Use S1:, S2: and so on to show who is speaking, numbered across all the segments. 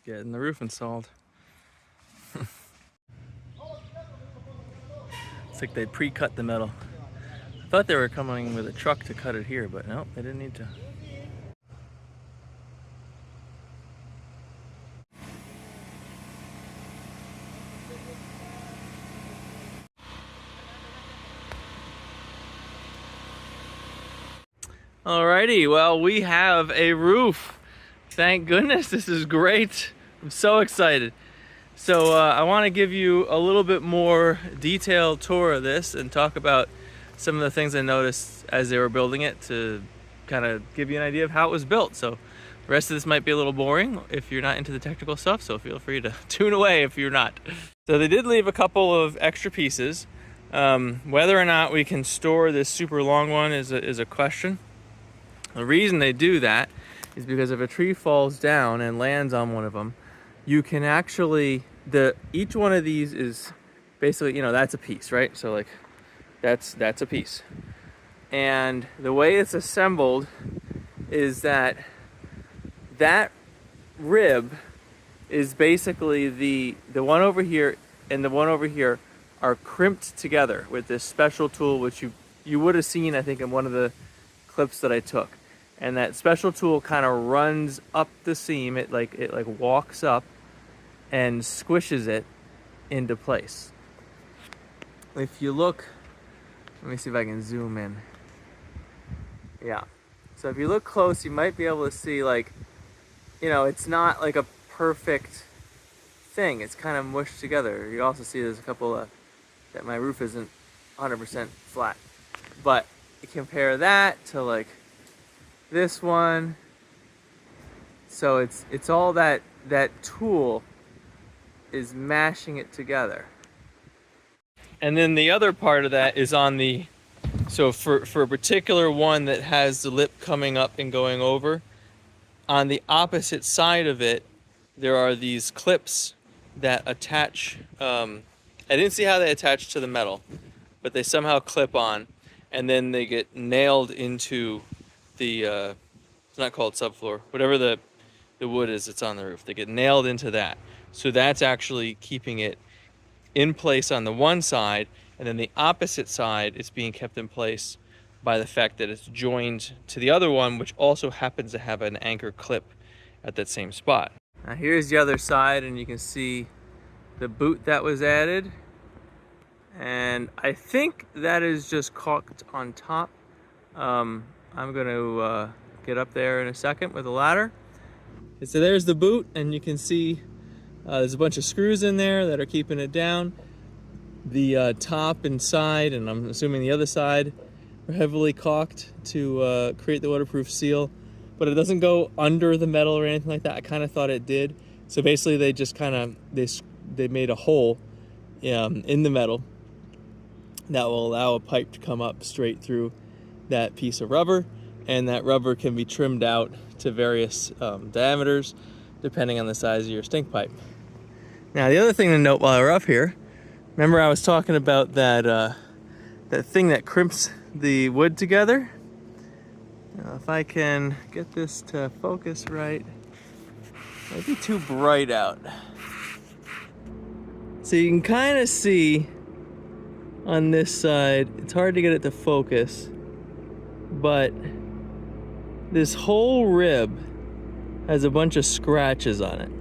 S1: getting the roof installed. It's like they pre-cut the metal. I thought they were coming with a truck to cut it here, but no, they didn't need to. Alrighty, well, we have a roof. Thank goodness, this is great. I'm so excited. So I want to give you a little bit more detailed tour of this and talk about some of the things I noticed as they were building it to kind of give you an idea of how it was built. So the rest of this might be a little boring if you're not into the technical stuff, so feel free to tune away if you're not. So they did leave a couple of extra pieces. Whether or not we can store this super long one is a question. The reason they do that is because if a tree falls down and lands on one of them, you can actually, each one of these is basically, that's a piece, right? So like, that's a piece. And the way it's assembled is that rib is basically the one over here and the one over here are crimped together with this special tool, which you would have seen, I think, in one of the clips that I took. And that special tool kind of runs up the seam. It walks up and squishes it into place. If you look, let me see if I can zoom in. Yeah. So if you look close, you might be able to see, it's not like a perfect thing. It's kind of mushed together. You also see there's a couple that my roof isn't 100% flat. But you compare that to like this one. So it's all that tool is mashing it together. And then the other part of that is on the, so for a particular one that has the lip coming up and going over, on the opposite side of it, there are these clips that attach, I didn't see how they attach to the metal, but they somehow clip on, and then they get nailed into the, it's not called subfloor, whatever the wood is that's on the roof. They get nailed into that. So that's actually keeping it in place on the one side, and then the opposite side is being kept in place by the fact that it's joined to the other one, which also happens to have an anchor clip at that same spot. Now here's the other side, and you can see the boot that was added. And I think that is just caulked on top. I'm going to get up there in a second with a ladder. Okay, so there's the boot, and you can see there's a bunch of screws in there that are keeping it down. The top and side, and I'm assuming the other side, are heavily caulked to create the waterproof seal, but it doesn't go under the metal or anything like that. I kind of thought it did. So basically they just kind of, they made a hole in the metal that will allow a pipe to come up straight through that piece of rubber, and that rubber can be trimmed out to various diameters depending on the size of your stink pipe. Now the other thing to note while we're up here, remember I was talking about that thing that crimps the wood together? Now if I can get this to focus right, it might be too bright out. So you can kind of see on this side, it's hard to get it to focus, but this whole rib has a bunch of scratches on it.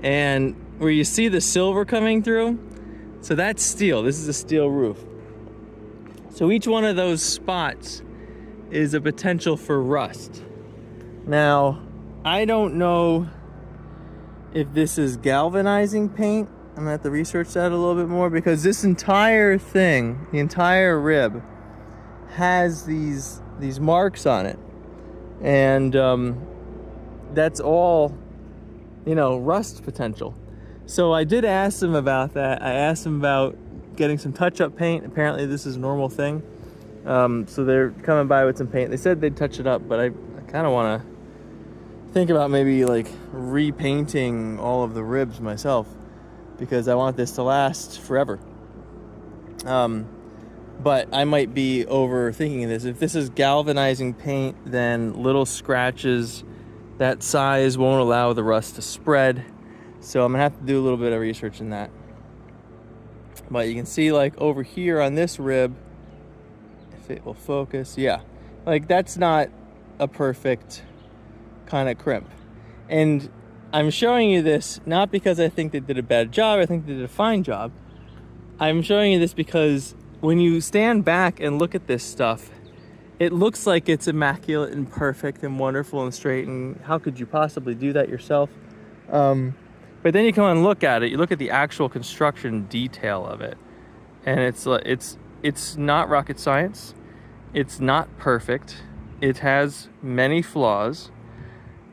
S1: And where you see the silver coming through, so that's steel. This is a steel roof. So each one of those spots is a potential for rust. Now, I don't know if this is galvanizing paint. I'm gonna have to research that a little bit more, because this entire thing, the entire rib, has these marks on it. And that's all, rust potential. So I did ask them about that. I asked them about getting some touch-up paint. Apparently this is a normal thing. So they're coming by with some paint. They said they'd touch it up, but I kind of want to think about maybe like repainting all of the ribs myself, because I want this to last forever. But I might be overthinking this. If this is galvanizing paint, then little scratches that size won't allow the rust to spread. So I'm gonna have to do a little bit of research in that. But you can see like over here on this rib, if it will focus, yeah, like that's not a perfect kind of crimp. And I'm showing you this not because I think they did a bad job, I think they did a fine job. I'm showing you this because when you stand back and look at this stuff, it looks like it's immaculate and perfect and wonderful and straight, and how could you possibly do that yourself? But then you come and look at it, you look at the actual construction detail of it, and it's not rocket science, it's not perfect, it has many flaws.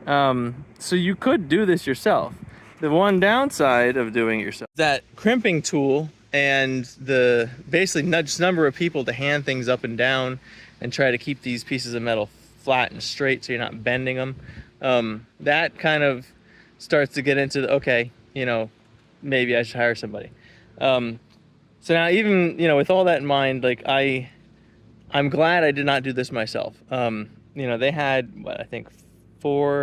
S1: So you could do this yourself. The one downside of doing it yourself, that crimping tool and the basically just number of people to hand things up and down and try to keep these pieces of metal flat and straight so you're not bending them, that kind of starts to get into the, okay, you know, maybe I should hire somebody. So now even, you know, with all that in mind, like I'm glad I did not do this myself. You know, they had, what, I think three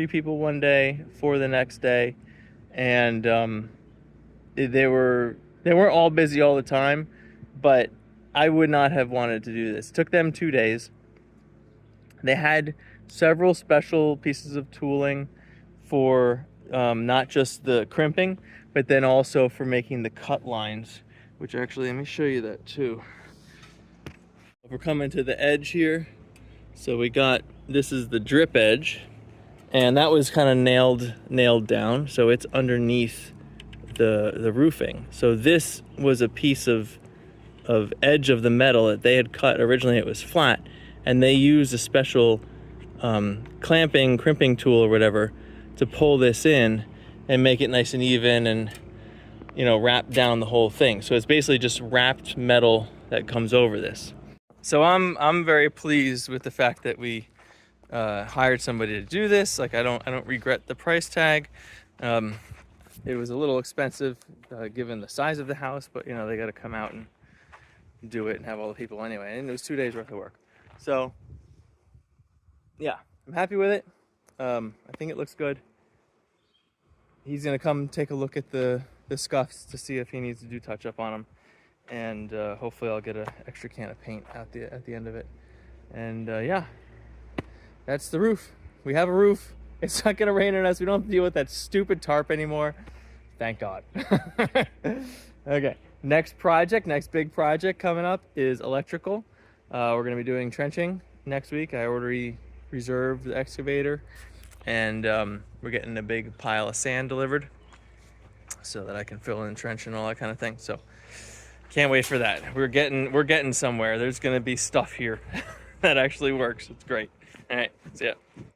S1: people one day, 4 the next day, and they weren't all busy all the time, but I would not have wanted to do this. It took them 2 days. They had several special pieces of tooling for not just the crimping, but then also for making the cut lines, which actually, let me show you that too. We're coming to the edge here. So we got, this is the drip edge, and that was kind of nailed down, so it's underneath the roofing. So this was a piece of edge of the metal that they had cut. Originally it was flat, and they used a special crimping tool or whatever to pull this in and make it nice and even, and, you know, wrap down the whole thing. So it's basically just wrapped metal that comes over this. So I'm very pleased with the fact that we hired somebody to do this. Like I don't regret the price tag. It was a little expensive given the size of the house, but you know, they got to come out and do it and have all the people anyway. And it was 2 days worth of work. So yeah, I'm happy with it. I think it looks good. He's gonna come take a look at the scuffs to see if he needs to do touch up on them. And hopefully I'll get an extra can of paint at the end of it. And yeah, that's the roof. We have a roof. It's not gonna rain on us. We don't have to deal with that stupid tarp anymore. Thank God. Okay, next big project coming up is electrical. We're gonna be doing trenching next week. I already reserved the excavator, and we're getting a big pile of sand delivered so that I can fill in the trench and all that kind of thing. So can't wait for that. We're getting somewhere. There's gonna be stuff here that actually works. It's great. All right, see ya.